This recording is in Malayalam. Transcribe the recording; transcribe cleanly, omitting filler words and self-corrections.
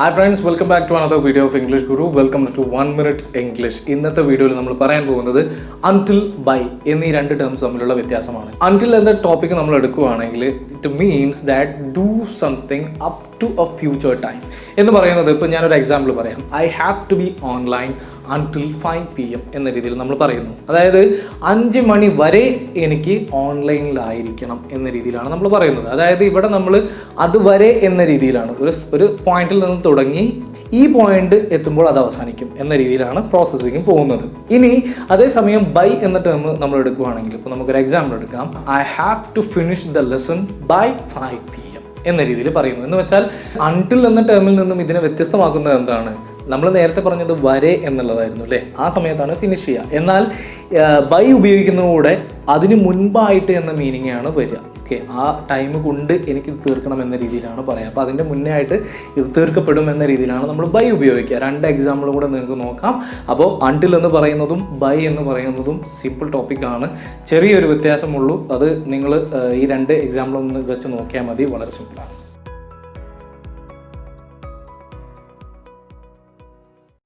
Hi friends, welcome back to another video of English Guru. Welcome to 1 Minute English. ഇന്നത്തെ വീഡിയോയിൽ നമ്മൾ പറയാൻ പോകുന്നത് until by എന്നീ രണ്ട് ടേംസ് തമ്മിലുള്ള വ്യത്യാസമാണ്. Until എന്ന ടോപ്പിക് നമ്മൾ എടുക്കുകയാണെങ്കിൽ it means that do something up to a future time എന്ന് പറയുന്നത് ഇപ്പോൾ ഞാനൊരു എക്സാമ്പിൾ പറയാം. I have to be online until 5 PM എന്ന രീതിയിൽ നമ്മൾ പറയുന്നു. അതായത് 5 മണി വരെ എനിക്ക് ഓൺലൈനിലായിരിക്കണം എന്ന രീതിയിലാണ് നമ്മൾ പറയുന്നത്. അതായത് ഇവിടെ നമ്മൾ അതുവരെ എന്ന രീതിയിലാണ് ഒരു പോയിന്റിൽ നിന്ന് തുടങ്ങി ഈ പോയിന്റ് എത്തുമ്പോൾ അത് അവസാനിക്കും എന്ന രീതിയിലാണ് പ്രോസസ്സിങ് പോകുന്നത്. ഇനി അതേസമയം ബൈ എന്ന ടേം നമ്മൾ എടുക്കുകയാണെങ്കിൽ ഇപ്പോൾ നമുക്കൊരു എക്സാമ്പിൾ എടുക്കാം. I have to finish the lesson by 5 PM എന്ന രീതിയിൽ പറയുന്നു. എന്ന് വെച്ചാൽ അൺടിൽ എന്ന ടേമിൽ നിന്നും ഇതിനെ വ്യത്യസ്തമാക്കുന്നത് എന്താണ്? നമ്മൾ നേരത്തെ പറഞ്ഞത് വരെ എന്നുള്ളതായിരുന്നു അല്ലേ? ആ സമയത്താണ് ഫിനിഷ് ചെയ്യുക. എന്നാൽ ബൈ ഉപയോഗിക്കുന്നതോടെ അതിന് മുൻപായിട്ട് എന്ന മീനിങ് ആണ് വരിക. ഓക്കെ, ആ ടൈം കൊണ്ട് എനിക്ക് തീർക്കണം എന്ന രീതിയിലാണ് പറയുക. അപ്പോൾ അതിൻ്റെ മുന്നേ ആയിട്ട് ഇത് തീർക്കപ്പെടും എന്ന രീതിയിലാണ് നമ്മൾ ബൈ ഉപയോഗിക്കുക. രണ്ട് എക്സാമ്പിളും കൂടെ നിങ്ങൾക്ക് നോക്കാം. അപ്പോൾ അൺടിൽ എന്ന് പറയുന്നതും ബൈ എന്ന് പറയുന്നതും സിമ്പിൾ ടോപ്പിക്കാണ്. ചെറിയൊരു വ്യത്യാസമുള്ളൂ. അത് നിങ്ങൾ ഈ രണ്ട് എക്സാമ്പിളൊന്ന് വെച്ച് നോക്കിയാൽ മതി. വളരെ സിമ്പിളാണ്.